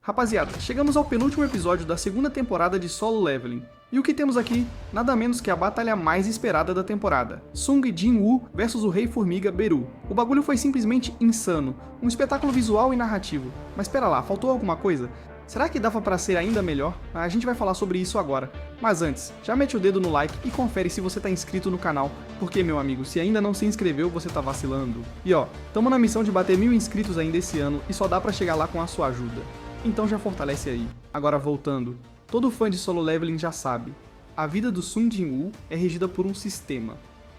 Rapaziada, chegamos ao penúltimo episódio da segunda temporada de Solo Leveling. E o que temos aqui? Nada menos que a batalha mais esperada da temporada. Sung Jin-woo versus o Rei Formiga Beru. O bagulho foi simplesmente insano, um espetáculo visual e narrativo. Mas pera lá, faltou alguma coisa? Será que dava pra ser ainda melhor? A gente vai falar sobre isso agora. Mas antes, já mete o dedo no like e confere se você tá inscrito no canal, porque, meu amigo, se ainda não se inscreveu, você tá vacilando. E ó, tamo na missão de bater 1000 inscritos ainda esse ano e só dá pra chegar lá com a sua ajuda. Então já fortalece aí. Agora voltando, todo fã de Solo Leveling já sabe, a vida do Sung Jin-woo é regida por um sistema.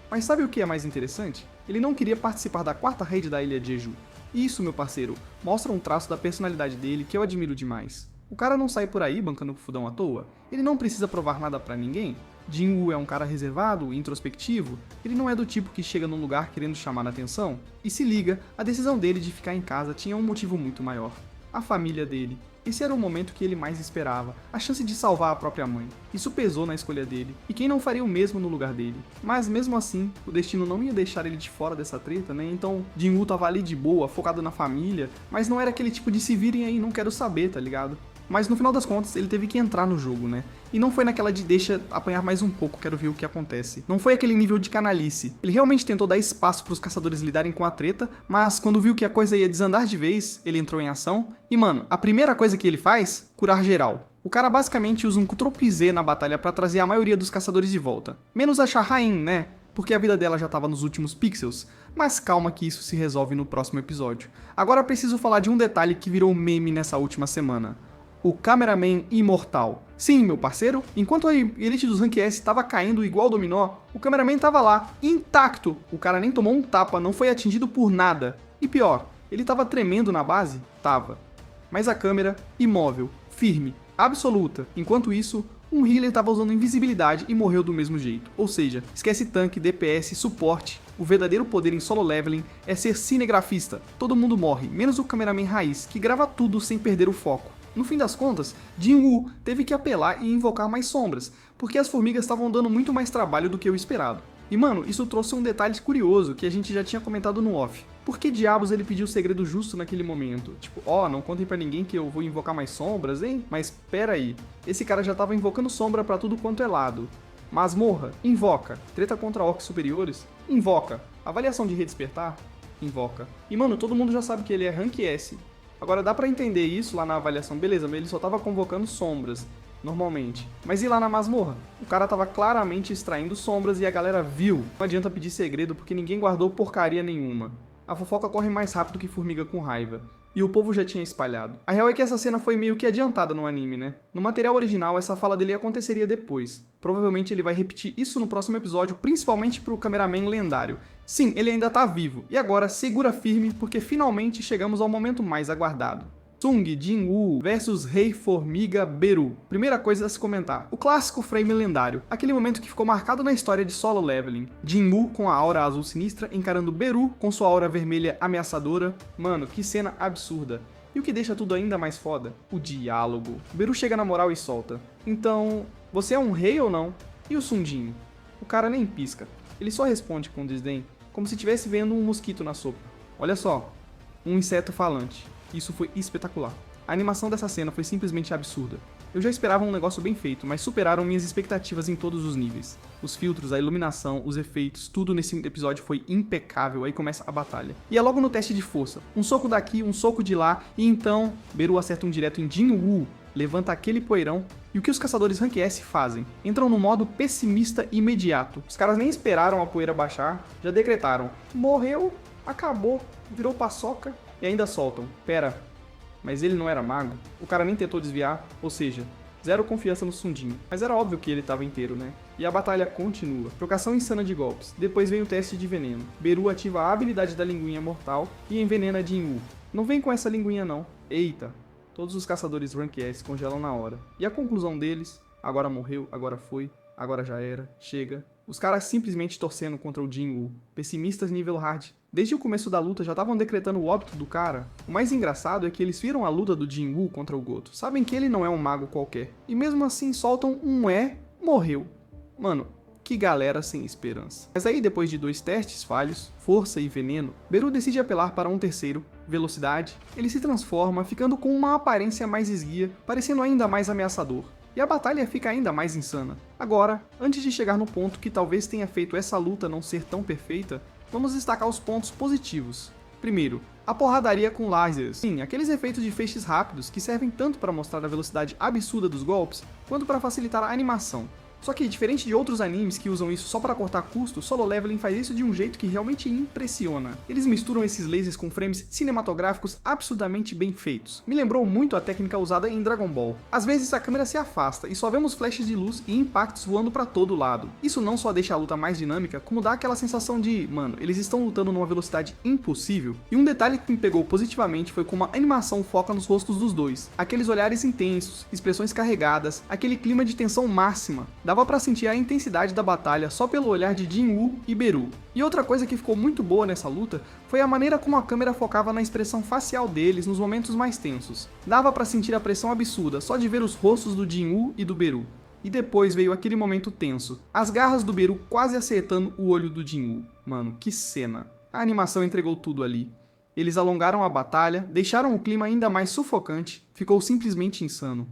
Mas sabe o que é mais interessante? Ele não queria participar da quarta raid da ilha Jeju. E isso, meu parceiro, mostra um traço da personalidade dele que eu admiro demais. O cara não sai por aí bancando fudão à toa, ele não precisa provar nada pra ninguém. Jin-woo é um cara reservado, introspectivo, ele não é do tipo que chega num lugar querendo chamar a atenção. E se liga, a decisão dele de ficar em casa tinha um motivo muito maior. A família dele. Esse era o momento que ele mais esperava, a chance de salvar a própria mãe. Isso pesou na escolha dele, e quem não faria o mesmo no lugar dele? Mas mesmo assim, o destino não ia deixar ele de fora dessa treta, né? Então, Jin-woo tava ali de boa, focado na família, mas não era aquele tipo de se virem aí, não quero saber, tá ligado? Mas no final das contas, ele teve que entrar no jogo, né? E não foi naquela de deixa apanhar mais um pouco, quero ver o que acontece. Não foi aquele nível de canalice. Ele realmente tentou dar espaço pros caçadores lidarem com a treta, mas quando viu que a coisa ia desandar de vez, ele entrou em ação. E mano, a primeira coisa que ele faz? Curar geral. O cara basicamente usa um Ctrl+Z na batalha pra trazer a maioria dos caçadores de volta. Menos a Shahrain, né? Porque a vida dela já tava nos últimos pixels. Mas calma que isso se resolve no próximo episódio. Agora preciso falar de um detalhe que virou meme nessa última semana. O Cameraman imortal. Sim, meu parceiro, enquanto a elite dos Rank S tava caindo igual dominó, o Cameraman tava lá, intacto. O cara nem tomou um tapa, não foi atingido por nada. E pior, ele tava tremendo na base? Tava. Mas a câmera, imóvel, firme, absoluta. Enquanto isso, um healer tava usando invisibilidade e morreu do mesmo jeito. Ou seja, esquece tanque, DPS, suporte. O verdadeiro poder em Solo Leveling é ser cinegrafista. Todo mundo morre, menos o Cameraman raiz, que grava tudo sem perder o foco. No fim das contas, Jin-woo teve que apelar e invocar mais sombras, porque as formigas estavam dando muito mais trabalho do que o esperado. E mano, isso trouxe um detalhe curioso que a gente já tinha comentado no off. Por que diabos ele pediu o segredo justo naquele momento? Tipo, não contem pra ninguém que eu vou invocar mais sombras, hein? Mas pera aí, esse cara já tava invocando sombra pra tudo quanto é lado. Masmorra? Invoca. Treta contra orcs superiores? Invoca. Avaliação de redespertar? Invoca. E mano, todo mundo já sabe que ele é Rank S. Agora dá pra entender isso lá na avaliação, beleza, mas ele só tava convocando sombras, normalmente. Mas e lá na masmorra? O cara tava claramente extraindo sombras e a galera viu. Não adianta pedir segredo porque ninguém guardou porcaria nenhuma. A fofoca corre mais rápido que formiga com raiva. E o povo já tinha espalhado. A real é que essa cena foi meio que adiantada no anime, né? No material original, essa fala dele aconteceria depois. Provavelmente ele vai repetir isso no próximo episódio, principalmente pro Cameraman lendário. Sim, ele ainda tá vivo. E agora, segura firme, porque finalmente chegamos ao momento mais aguardado. Sung Jin-woo versus Rei Formiga Beru. Primeira coisa a se comentar, o clássico frame lendário, aquele momento que ficou marcado na história de Solo Leveling. Jin-woo com a aura azul sinistra encarando Beru com sua aura vermelha ameaçadora. Mano, que cena absurda. E o que deixa tudo ainda mais foda? O diálogo. Beru chega na moral e solta. Então, você é um rei ou não? E o Sung-jin? O cara nem pisca. Ele só responde com desdém, como se estivesse vendo um mosquito na sopa. Olha só, um inseto falante. Isso foi espetacular. A animação dessa cena foi simplesmente absurda. Eu já esperava um negócio bem feito, mas superaram minhas expectativas em todos os níveis. Os filtros, a iluminação, os efeitos, tudo nesse episódio foi impecável, aí começa a batalha. E é logo no teste de força. Um soco daqui, um soco de lá, e então Beru acerta um direto em Jin-woo, levanta aquele poeirão, e o que os caçadores Rank S fazem? Entram no modo pessimista imediato. Os caras nem esperaram a poeira baixar, já decretaram. Morreu, acabou, virou paçoca. E ainda soltam. Pera, mas ele não era mago? O cara nem tentou desviar, ou seja, zero confiança no Sung-jin. Mas era óbvio que ele tava inteiro, né? E a batalha continua. Trocação insana de golpes. Depois vem o teste de veneno. Beru ativa a habilidade da linguinha mortal e envenena Jin-woo. Não vem com essa linguinha não. Eita, todos os caçadores Rank S congelam na hora. E a conclusão deles? Agora morreu, agora foi, agora já era, chega. Os caras simplesmente torcendo contra o Jin-woo. Pessimistas nível hard. Desde o começo da luta já estavam decretando o óbito do cara. O mais engraçado é que eles viram a luta do Jin-woo contra o Goto. Sabem que ele não é um mago qualquer. E mesmo assim soltam um morreu. Mano, que galera sem esperança. Mas aí, depois de 2 testes falhos, força e veneno, Beru decide apelar para um terceiro, velocidade. Ele se transforma, ficando com uma aparência mais esguia, parecendo ainda mais ameaçador. E a batalha fica ainda mais insana. Agora, antes de chegar no ponto que talvez tenha feito essa luta não ser tão perfeita, vamos destacar os pontos positivos. Primeiro, a porradaria com lasers. Sim, aqueles efeitos de feixes rápidos que servem tanto para mostrar a velocidade absurda dos golpes, quanto para facilitar a animação. Só que, diferente de outros animes que usam isso só para cortar custo, Solo Leveling faz isso de um jeito que realmente impressiona. Eles misturam esses lasers com frames cinematográficos absurdamente bem feitos. Me lembrou muito a técnica usada em Dragon Ball. Às vezes a câmera se afasta e só vemos flashes de luz e impactos voando para todo lado. Isso não só deixa a luta mais dinâmica, como dá aquela sensação de, mano, eles estão lutando numa velocidade impossível. E um detalhe que me pegou positivamente foi como a animação foca nos rostos dos dois. Aqueles olhares intensos, expressões carregadas, aquele clima de tensão máxima. Dava pra sentir a intensidade da batalha só pelo olhar de Jin-Woo e Beru. E outra coisa que ficou muito boa nessa luta foi a maneira como a câmera focava na expressão facial deles nos momentos mais tensos. Dava pra sentir a pressão absurda só de ver os rostos do Jin-Woo e do Beru. E depois veio aquele momento tenso, as garras do Beru quase acertando o olho do Jin-Woo. Mano, que cena. A animação entregou tudo ali. Eles alongaram a batalha, deixaram o clima ainda mais sufocante, ficou simplesmente insano.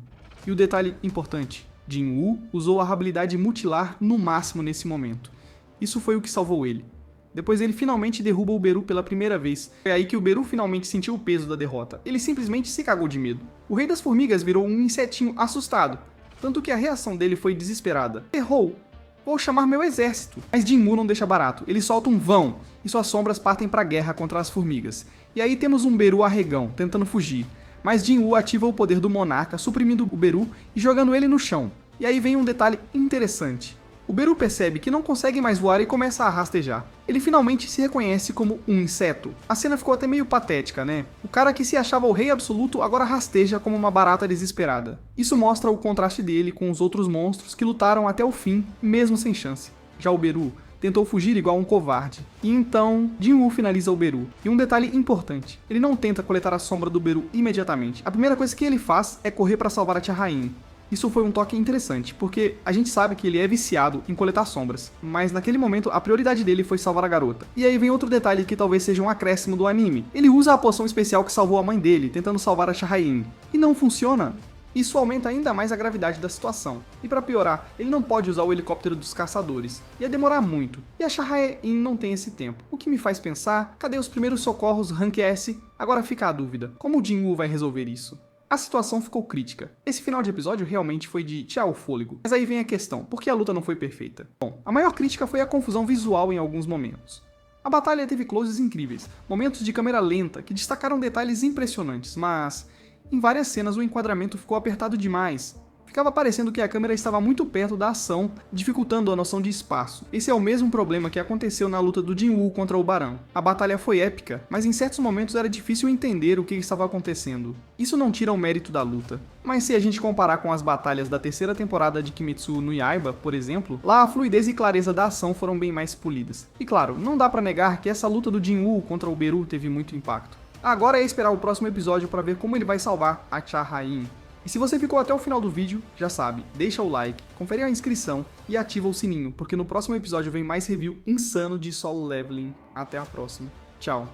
E o detalhe importante, Jin-Woo usou a habilidade mutilar no máximo nesse momento. Isso foi o que salvou ele. Depois ele finalmente derruba o Beru pela primeira vez. Foi aí que o Beru finalmente sentiu o peso da derrota. Ele simplesmente se cagou de medo. O Rei das Formigas virou um insetinho assustado, tanto que a reação dele foi desesperada. Errou! Vou chamar meu exército. Mas Jin-Woo não deixa barato. Ele solta um vão e suas sombras partem pra guerra contra as formigas. E aí temos um Beru arregão, tentando fugir. Mas Jin-Woo ativa o poder do Monarca, suprimindo o Beru e jogando ele no chão. E aí vem um detalhe interessante. O Beru percebe que não consegue mais voar e começa a rastejar. Ele finalmente se reconhece como um inseto. A cena ficou até meio patética, né? O cara que se achava o rei absoluto agora rasteja como uma barata desesperada. Isso mostra o contraste dele com os outros monstros que lutaram até o fim, mesmo sem chance. Já o Beru tentou fugir igual um covarde. E então, Jin-Woo finaliza o Beru. E um detalhe importante, ele não tenta coletar a sombra do Beru imediatamente. A primeira coisa que ele faz é correr para salvar a Tia Rain. Isso foi um toque interessante, porque a gente sabe que ele é viciado em coletar sombras, mas naquele momento a prioridade dele foi salvar a garota. E aí vem outro detalhe que talvez seja um acréscimo do anime. Ele usa a poção especial que salvou a mãe dele, tentando salvar a Shahrain. E não funciona. Isso aumenta ainda mais a gravidade da situação. E pra piorar, ele não pode usar o helicóptero dos caçadores. Ia demorar muito. E a Shahrain não tem esse tempo. O que me faz pensar, cadê os primeiros socorros Rank S? Agora fica a dúvida, como o Jin-Woo vai resolver isso? A situação ficou crítica. Esse final de episódio realmente foi de tirar o fôlego. Mas aí vem a questão, por que a luta não foi perfeita? Bom, a maior crítica foi a confusão visual em alguns momentos. A batalha teve closes incríveis, momentos de câmera lenta que destacaram detalhes impressionantes, mas em várias cenas o enquadramento ficou apertado demais. Ficava parecendo que a câmera estava muito perto da ação, dificultando a noção de espaço. Esse é o mesmo problema que aconteceu na luta do Jin-Woo contra o Barão. A batalha foi épica, mas em certos momentos era difícil entender o que estava acontecendo. Isso não tira o mérito da luta. Mas se a gente comparar com as batalhas da terceira temporada de Kimetsu no Yaiba, por exemplo, lá a fluidez e clareza da ação foram bem mais polidas. E claro, não dá pra negar que essa luta do Jin-Woo contra o Beru teve muito impacto. Agora é esperar o próximo episódio para ver como ele vai salvar a Shahrain. E se você ficou até o final do vídeo, já sabe, deixa o like, confere a inscrição e ativa o sininho, porque no próximo episódio vem mais review insano de Solo Leveling. Até a próxima. Tchau.